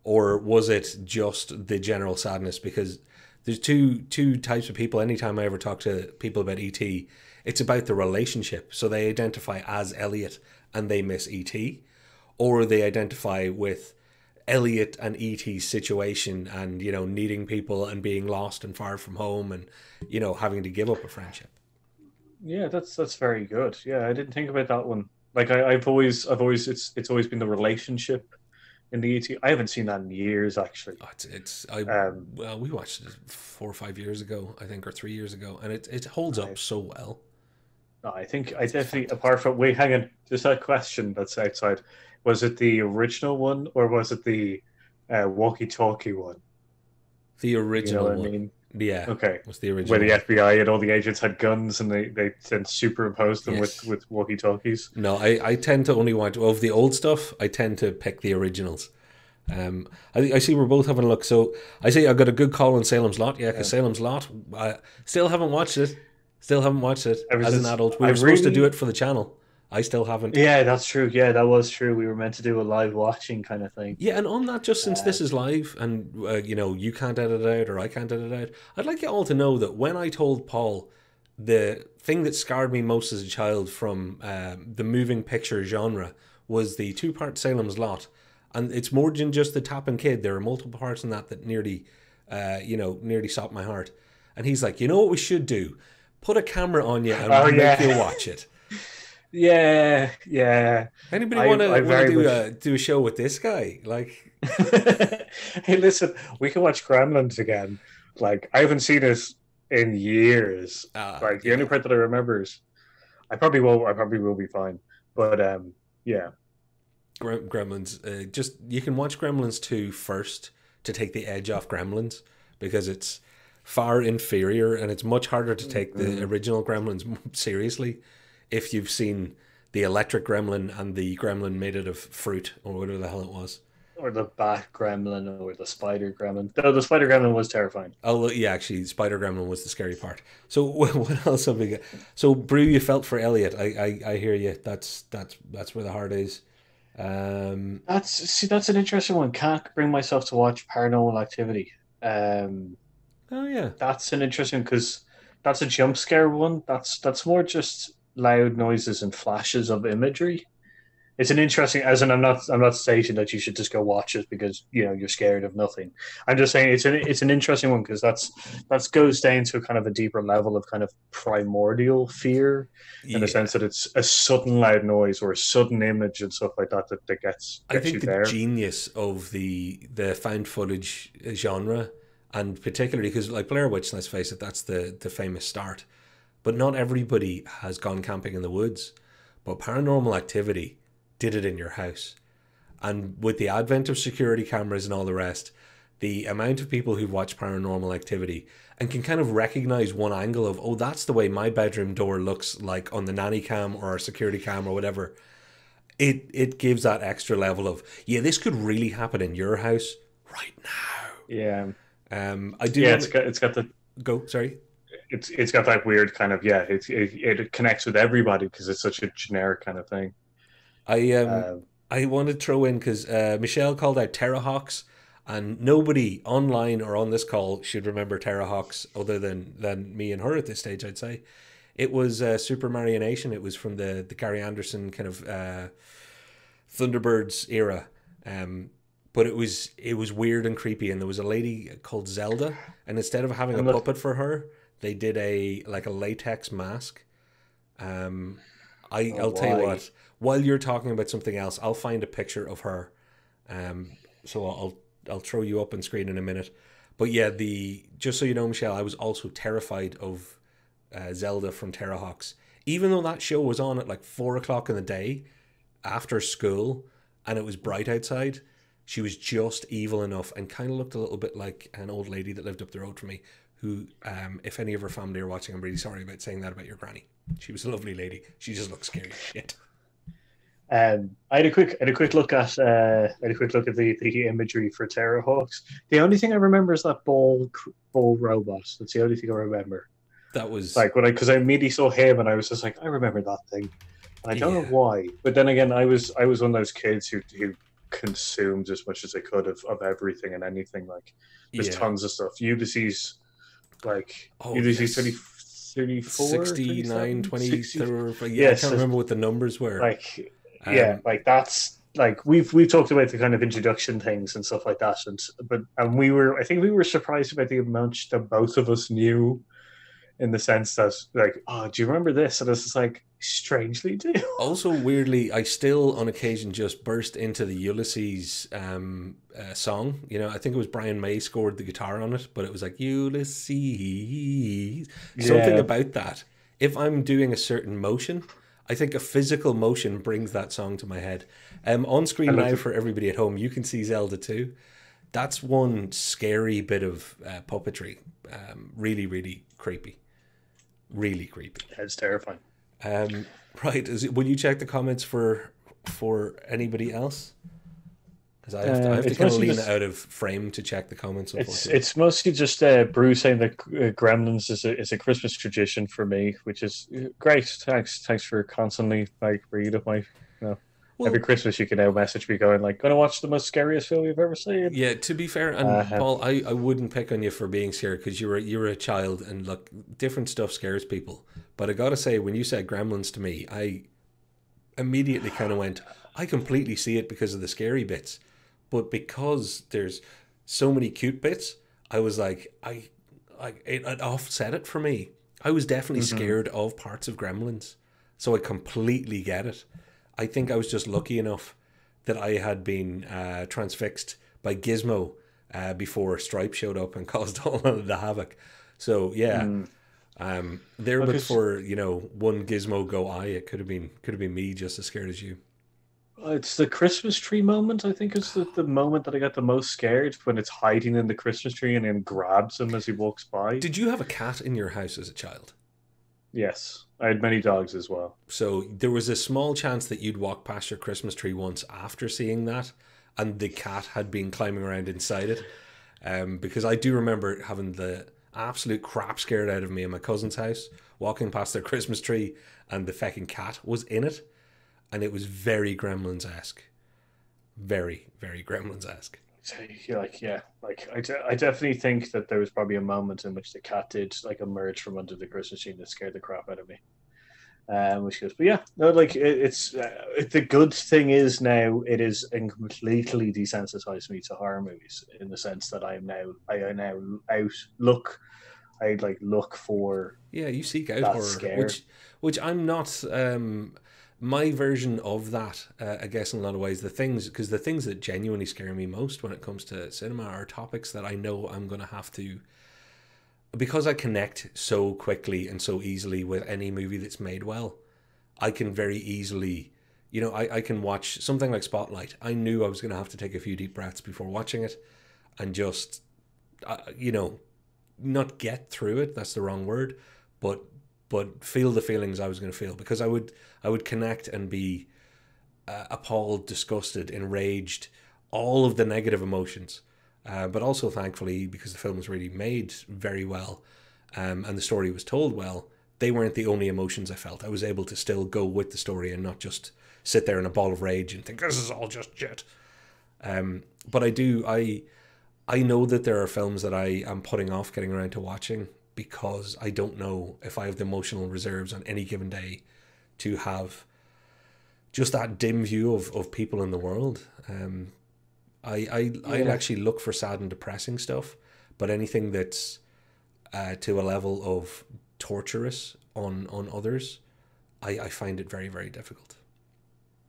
or was it just the general sadness? Because there's two types of people. Anytime I ever talk to people about E.T., it's about the relationship. So they identify as Elliot and they miss E.T., or they identify with Elliot and E.T.'s situation and, needing people and being lost and far from home and, having to give up a friendship. Yeah, that's very good. Yeah, I didn't think about that one. Like I've always it's always been the relationship in the E.T. I haven't seen that in years, actually. Well, we watched it 4 or 5 years ago, I think, or 3 years ago, and it holds up so well. I think I definitely, apart from, wait, hang on, just that question that's outside. Was it the original one or was it the walkie-talkie one? The original one. I mean? Yeah. Okay. It was the original where the FBI and all the agents had guns and they then superimposed them with walkie-talkies. No, I tend to only watch, of the old stuff, I tend to pick the originals. I see we're both having a look. So I see I got a good call on Salem's Lot. Yeah, because Salem's Lot, I still haven't watched it. As an adult. We were supposed to do it for the channel. I still haven't. Yeah, that's true. Yeah, that was true. We were meant to do a live watching kind of thing. Yeah, and on that, just since this is live and, you can't edit it out or I can't edit it out, I'd like you all to know that when I told Paul the thing that scarred me most as a child from the moving picture genre was the 2-part Salem's Lot. And it's more than just the Tapping Kid. There are multiple parts in that nearly stopped my heart. And he's like, you know what we should do? Put a camera on you and make you watch it. Yeah. Anybody want to do a show with this guy? Like, hey, listen, we can watch Gremlins again. Like, I haven't seen it in years. The only part that I remember is, I probably will be fine. But yeah, Gremlins. You can watch Gremlins 2 first to take the edge off Gremlins because it's far inferior and it's much harder to take the original Gremlins seriously if you've seen the electric gremlin and the gremlin made out of fruit or whatever the hell it was. Or the bat gremlin or the spider gremlin. No, the spider gremlin was terrifying. Oh, yeah, actually, spider gremlin was the scary part. So what else have we got? So, Bru, you felt for Elliot. I hear you. That's where the heart is. That's an interesting one. Can't bring myself to watch Paranormal Activity. Oh, yeah. That's an interesting, because that's a jump scare one. That's more just loud noises and flashes of imagery. it's an interesting. As in, I'm not stating that you should just go watch it because you're scared of nothing. I'm just saying it's an interesting one because that goes down to kind of a deeper level of kind of primordial fear, in the sense Yeah. that it's a sudden loud noise or a sudden image and stuff like that that I gets you think the there. genius of the found footage genre, and particularly because like Blair Witch, let's face it, that's the famous start. But not everybody has gone camping in the woods. But Paranormal Activity did it in your house. And with the advent of security cameras and all the rest, the amount of people who've watched Paranormal Activity and can kind of recognize one angle of, oh, that's the way my bedroom door looks like on the nanny cam or our security cam or whatever. It gives that extra level of, yeah, this could really happen in your house right Yeah, now. I do yeah. want to It's got the go. Sorry. it's got that weird kind of, yeah. It connects with everybody because it's such a generic kind of thing. I Um, I want to throw in because Michelle called out Terrahawks, and nobody online or on this call should remember Terrahawks other than me and her at this stage. I'd say it was Super Mario Nation. It was from the Gary Anderson kind of Thunderbirds era. But it was weird and creepy, and there was a lady called Zelda, and instead of having a I'm look. puppet for her, they did a latex mask. Um, Oh, I'll tell you why? what. While you're talking about something else, I'll find a picture of her. So I'll throw you up on screen in a minute. But yeah, the just so you know, Michelle, I was also terrified of Zelda from Terrahawks. Even though that show was on at like 4 o'clock in the day after school, and it was bright outside, she was just evil enough and kind of looked a little bit like an old lady that lived up the road from me. Who, if any of her family are watching, I'm really sorry about saying that about your granny. She was a lovely lady. She just looked scary as shit. I had a quick look at the imagery for Terrahawks. The only thing I remember is that ball robot. That's the only thing I remember. That was, Like, because I immediately saw him and I was just like, I remember that thing. And I don't know yeah, why. But then again, I was one of those kids who consumed as much as I could of everything and anything. Like, there's yeah. tons of stuff. Ulysses, like Oh, Ulysses yes. 34, 69, 27, 20, 60. 30, yeah, I Yes, can't remember what the numbers were. like, yeah, Um, like that's like we've talked about the kind of introduction things and stuff like that, and I think we were surprised about the amount that both of us knew, in the sense that, like, oh, do you remember this? And it's just like, strangely do. Also, weirdly, I still on occasion just burst into the Ulysses song. I think it was Brian May scored the guitar on it, but it was like Ulysses. Something Yeah, about that. If I'm doing a certain motion, I think a physical motion brings that song to my head. On I screen looked now at for everybody at home, you can see Zelda too. That's one scary bit of puppetry. Really, really creepy. Really creepy. it's terrifying. Um, right. Will you check the comments for anybody else? Because I have to It's kind of mostly lean just out of frame to check the comments. it's Unfortunately. it's mostly just Bruce saying that Gremlins is a Christmas tradition for me, which is great. Thanks for constantly like bringing up my every Well, Christmas you can now message me going like, gonna watch the most scariest film you've ever seen. yeah. To be fair, and Uh, Paul, I wouldn't pick on you for being scared because you're a child, and look, different stuff scares people. But I gotta say, when you said Gremlins to me, I immediately kind of went, I completely see it because of the scary bits, but because there's so many cute bits, I was like, it offset it for me. I was definitely mhm. scared of parts of Gremlins, so I completely get it. I think I was just lucky enough that I had been transfixed by Gizmo before Stripe showed up and caused all of the havoc. So yeah, Mm. there, but Because for one Gizmo go I, it could have been me just as scared as you. it's the Christmas tree moment. I think it's the moment that I got the most scared, when it's hiding in the Christmas tree and then grabs him as he walks by. Did you have a cat in your house as a child? Yes, I had many dogs as well. So there was a small chance that you'd walk past your Christmas tree once after seeing that, and the cat had been climbing around inside it. Because I do remember having the absolute crap scared out of me in my cousin's house, walking past their Christmas tree, and the fecking cat was in it, and it was very Gremlins esque, very very Gremlins esque. So, I definitely think that there was probably a moment in which the cat did like emerge from under the Christmas tree that scared the crap out of me. Which goes, but yeah, no, like it's the good thing is now it is completely desensitized me to horror movies in the sense that I now out look I like look for Yeah, you seek out that horror, scare. which I'm not. My version of that, I guess, in a lot of ways, because the things that genuinely scare me most when it comes to cinema are topics that I know I'm going to have to, because I connect so quickly and so easily with any movie that's made well. I can very easily, I can watch something like Spotlight. I knew I was going to have to take a few deep breaths before watching it, and just, you know, not get through it. That's the wrong word, but feel the feelings I was going to feel, because I would connect and be appalled, disgusted, enraged, all of the negative emotions. But also, thankfully, because the film was really made very well, and the story was told well, they weren't the only emotions I felt. I was able to still go with the story and not just sit there in a ball of rage and think this is all just shit. But I know that there are films that I am putting off getting around to watching because I don't know if I have the emotional reserves on any given day to have just that dim view of people in the world. I Yeah. actually look for sad and depressing stuff, but anything that's to a level of torturous on others, I find it very, very difficult.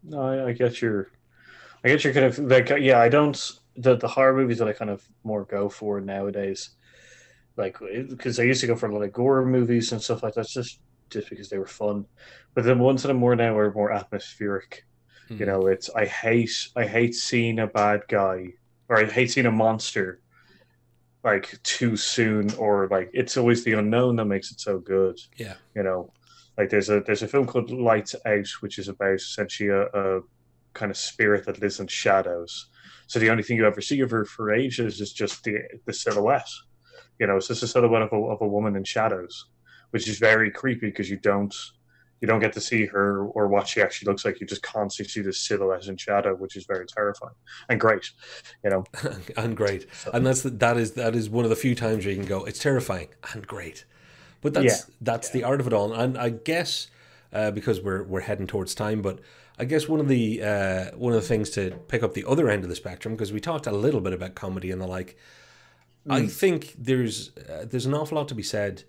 No, I get your kind of like yeah. I don't the horror movies that I kind of more go for nowadays, like because I used to go for a lot of gore movies and stuff like that, just because they were fun. But the ones that I'm more now are more atmospheric. You Mm. know, it's I hate seeing a bad guy or I hate seeing a monster like too soon or like it's always the unknown that makes it so good. Yeah. You know, like there's a film called Lights Out, which is about essentially a kind of spirit that lives in shadows. So the only thing you ever see of her for ages is just the silhouette. You know, it's just a silhouette of a woman in shadows, which is very creepy because you don't get to see her or what she actually looks like. You just constantly see the silhouette in shadow, which is very terrifying and great. You know, And great. so And that is one of the few times where you can go, it's terrifying and great. But yeah, that's yeah. the art of it all. And I guess because we're heading towards time, but I guess one of the things to pick up the other end of the spectrum, because we talked a little bit about comedy and the like. I Mm, think there's an awful lot to be said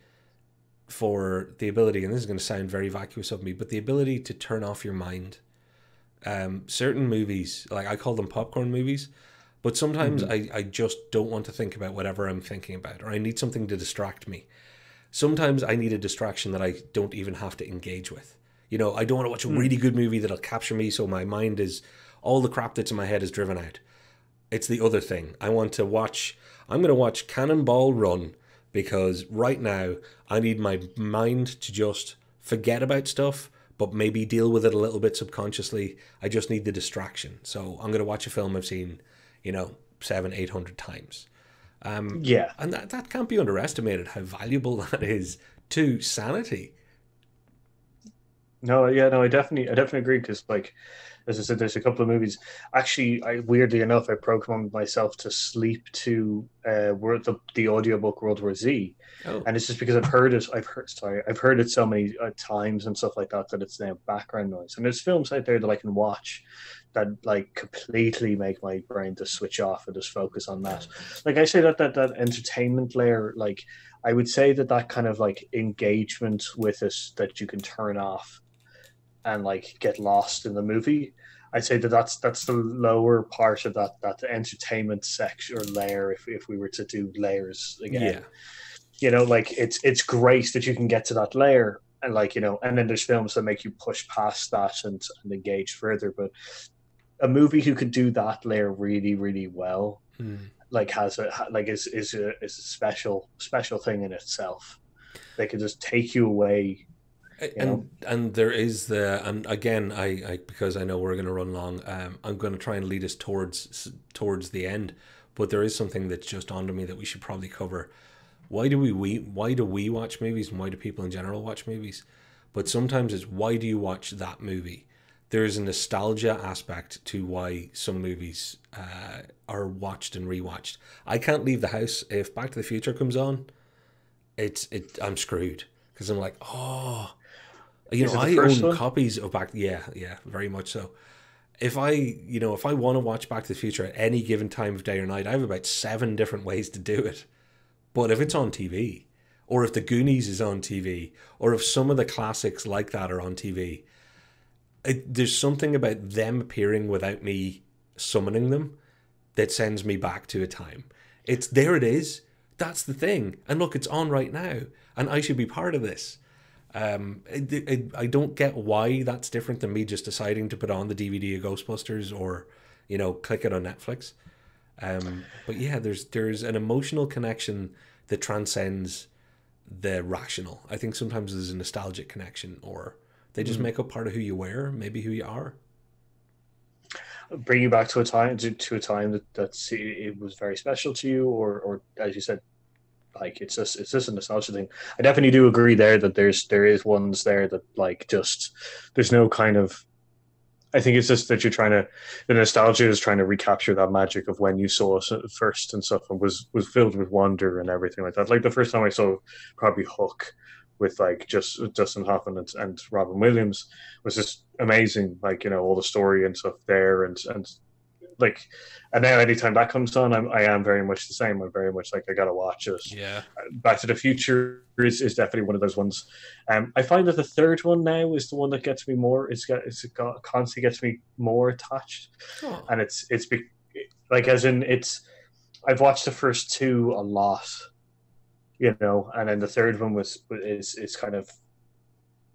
for the ability, and this is going to sound very vacuous of me, but the ability to turn off your mind. Certain movies, like I call them popcorn movies, but sometimes hmm I just don't want to think about whatever I'm thinking about, or I need something to distract me. Sometimes I need a distraction that I don't even have to engage with. I don't want to watch a mm. really good movie that'll capture me so my mind is, all the crap that's in my head is driven out. It's the other thing. I'm going to watch Cannonball Run because right now I need my mind to just forget about stuff, but maybe deal with it a little bit subconsciously. I just need the distraction. So I'm going to watch a film I've seen, 700, 800 times. Yeah. And that can't be underestimated how valuable that is to sanity. No, yeah, no, I definitely agree because, like, as I said, there's a couple of movies. Actually, I weirdly enough, I programmed myself to sleep to the audiobook World War Z, Oh, and it's just because I've heard it so many times and stuff like that that it's now background noise. And there's films out there that I can watch that like completely make my brain just switch off and just focus on that. Like I say that entertainment layer, like I would say that kind of like engagement with it that you can turn off and like get lost in the movie. I'd say that's the lower part of that entertainment section or layer. If we were to do layers yeah. again, like it's great that you can get to that layer, and like and then there's films that make you push past that and engage further. But a movie who could do that layer really really well, Hmm. like has a like is a special thing in itself. They can just take you away, you know. And there is and again I because I know we're going to run long, I'm going to try and lead us towards the end, but there is something that's just onto me that we should probably cover. Why do we watch movies, and why do people in general watch movies? But sometimes it's, why do you watch that movie? There is a nostalgia aspect to why some movies are watched and rewatched. I can't leave the house if Back to the Future comes on. I'm screwed because I'm like, oh, You Is know, it the I first own one? copies of yeah, very much so. If I want to watch Back to the Future at any given time of day or night, I have about 7 different ways to do it. But if it's on TV, or if The Goonies is on TV, or if some of the classics like that are on TV, there's something about them appearing without me summoning them that sends me back to a time. It's there, it is. That's the thing. And look, it's on right now, and I should be part of this. I don't get why that's different than me just deciding to put on the DVD of Ghostbusters or, click it on Netflix. But yeah, there's an emotional connection that transcends the rational. I think sometimes there's a nostalgic connection, or they just make up part of who you were, maybe who you are. Bring you back to a time to a time that it was very special to you, or as you said, like it's just a nostalgia thing. I definitely do agree there that there is ones there that like just there's no kind of. I think it's just that the nostalgia is trying to recapture that magic of when you saw us at first and stuff, and was filled with wonder and everything like that. Like the first time I saw probably Hook with like just Justin Hoffman and Robin Williams was just amazing. Like all the story and stuff there, and like, and now anytime that comes on, I am very much the same. I'm very much like I gotta watch it. Yeah. Back to the Future is definitely one of those ones. I find that the third one now is the one that gets me more. It's constantly gets me more attached, Oh. and like as in it's. I've watched the first two a lot, and then the third one is kind of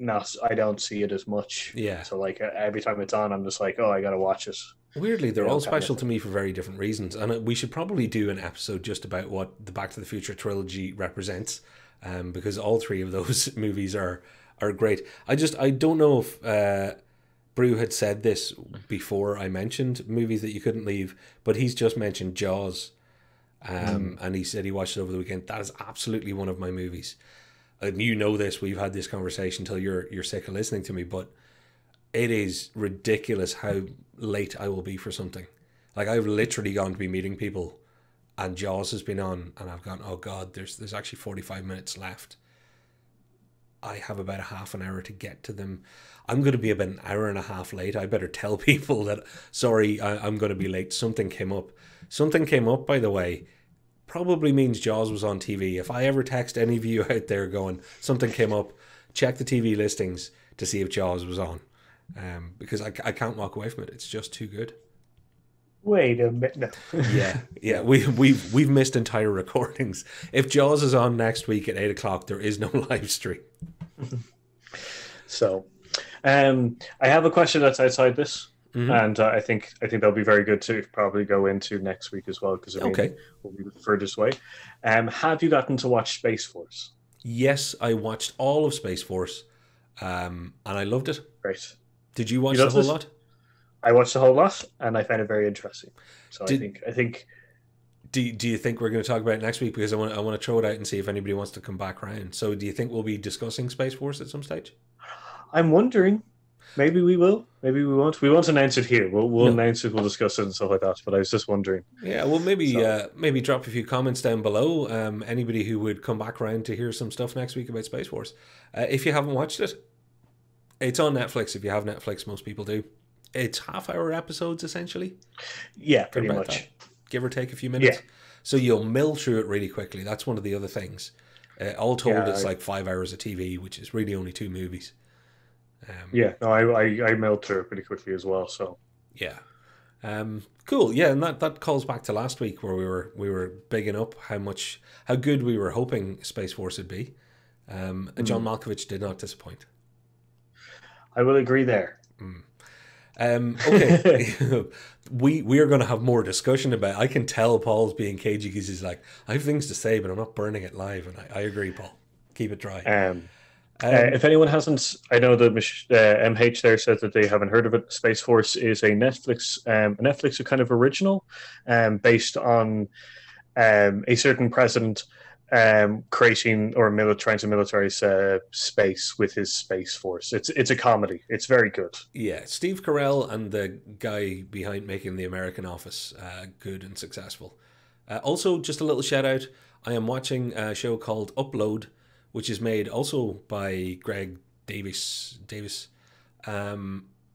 not. I don't see it as much. Yeah. So like every time it's on, I'm just like, oh, I gotta watch it. Weirdly, they're all Kind of special to me for very different reasons, and we should probably do an episode just about what the Back to the Future trilogy represents, because all 3 of those movies are great. I don't know if Brew had said this before I mentioned movies that you couldn't leave, but he's just mentioned Jaws, and he said he watched it over the weekend. That is absolutely one of my movies, and this. We've had this conversation till you're sick of listening to me, but it is ridiculous how late I will be for something. Like I've literally gone to be meeting people, and Jaws has been on, and I've gone, oh god, there's actually 45 minutes left. I have about a half an hour to get to them. I'm going to be about an hour and a half late. I better tell people that, sorry, I'm going to be late. Something came up. Something came up, by the way. Probably means Jaws was on TV. If I ever text any of you out there going, something came up, check the TV listings to see if Jaws was on. Because I can't walk away from it. It's just too good. Wait a minute. No. Yeah. We've missed entire recordings. If Jaws is on next week at 8:00, there is no live stream. So, I have a question that's outside this, and I think that'll be very good to probably go into next week as well because we'll be the furthest away. Have you gotten to watch Space Force? Yes, I watched all of Space Force, and I loved it. Great. Did you watch the whole lot? I watched the whole lot, and I found it very interesting. So I think. Do you think we're going to talk about it next week? Because I want to throw it out and see if anybody wants to come back around. So do you think we'll be discussing Space Force at some stage? I'm wondering. Maybe we will. Maybe we won't. We won't announce it here. We'll announce it. We'll discuss it and stuff like that. But I was just wondering. Yeah, well, maybe drop a few comments down below. Anybody who would come back around to hear some stuff next week about Space Force. If you haven't watched it, it's on Netflix. If you have Netflix, most people do. It's half-hour episodes, essentially. Yeah, pretty much. That, give or take a few minutes. Yeah. So you'll mill through it really quickly. That's one of the other things. All told, it's like 5 hours of TV, which is really only 2 movies. I milled through it pretty quickly as well. So yeah, cool. Yeah, and that calls back to last week where we were bigging up how good we were hoping Space Force would be. And John Malkovich did not disappoint. I will agree there. Okay, we are going to have more discussion about it. I can tell Paul's being cagey because he's like, I have things to say, but I'm not burning it live. And I agree, Paul. Keep it dry. If anyone hasn't, I know that MH there said that they haven't heard of it. Space Force is a Netflix kind of original, based on a certain president creating or trying to militarize space with his Space Force. It's a comedy. It's very good. Yeah, Steve Carell and the guy behind making The American Office good and successful. Also, just a little shout out. I am watching a show called Upload, which is made also by Greg Davis,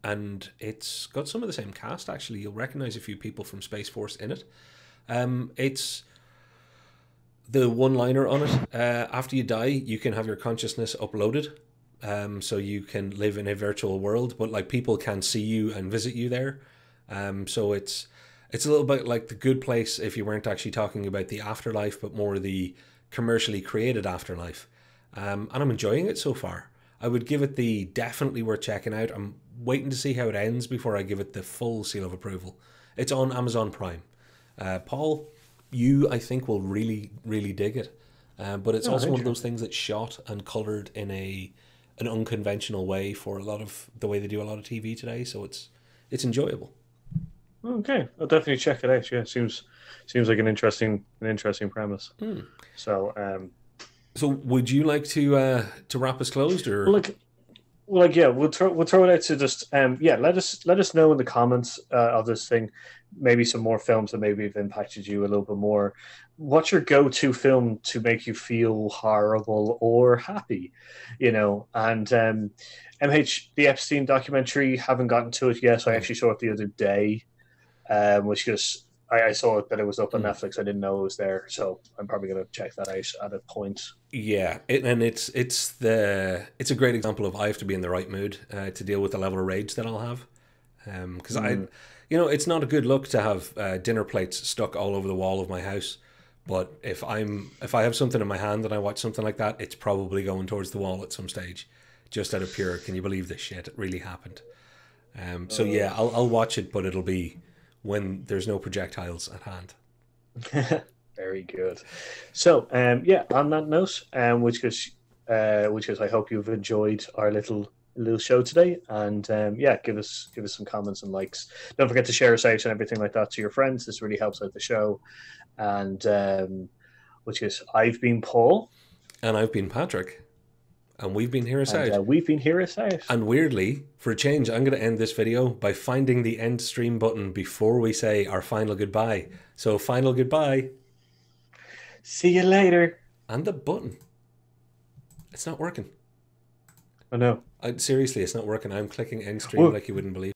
and it's got some of the same cast. Actually, you'll recognize a few people from Space Force in it. It's the one-liner on it. After you die, you can have your consciousness uploaded, so you can live in a virtual world, but like people can see you and visit you there. So it's a little bit like The Good Place if you weren't actually talking about the afterlife, but more the commercially created afterlife. And I'm enjoying it so far. I would give it the definitely worth checking out. I'm waiting to see how it ends before I give it the full seal of approval. It's on Amazon Prime. Paul, you, I think, will really, really dig it. But it's also one of those things that's shot and coloured in an unconventional way for a lot of the way they do a lot of TV today. So it's enjoyable. Okay, I'll definitely check it out. Yeah, seems like an interesting premise. So, so would you like to wrap us closed, or yeah, we'll throw it out to just let us know in the comments of this thing, maybe some more films that maybe have impacted you a little bit more. What's your go-to film to make you feel horrible or happy? And MH, the Epstein documentary, haven't gotten to it yet. So I actually saw it the other day, which just I saw it that it was up on Netflix. I didn't know it was there, so I'm probably going to check that out at a point. Yeah, it's a great example of I have to be in the right mood to deal with the level of rage that I'll have, because it's not a good look to have dinner plates stuck all over the wall of my house. But if I have something in my hand and I watch something like that, it's probably going towards the wall at some stage, just out of pure, can you believe this shit? It really happened. So yeah, I'll watch it, but it'll be when there's no projectiles at hand. Very good. So, on that note, which is I hope you've enjoyed our little show today, and give us some comments and likes. Don't forget to share us out and everything like that to your friends. This really helps out the show. And I've been Paul, and I've been Patrick, and we've been Hear Us Out. We've been Hear Us Out. And weirdly, for a change, I'm going to end this video by finding the end stream button before we say our final goodbye. So, final goodbye. See you later. And the button. It's not working. I know. Seriously, it's not working. I'm clicking end stream like you wouldn't believe.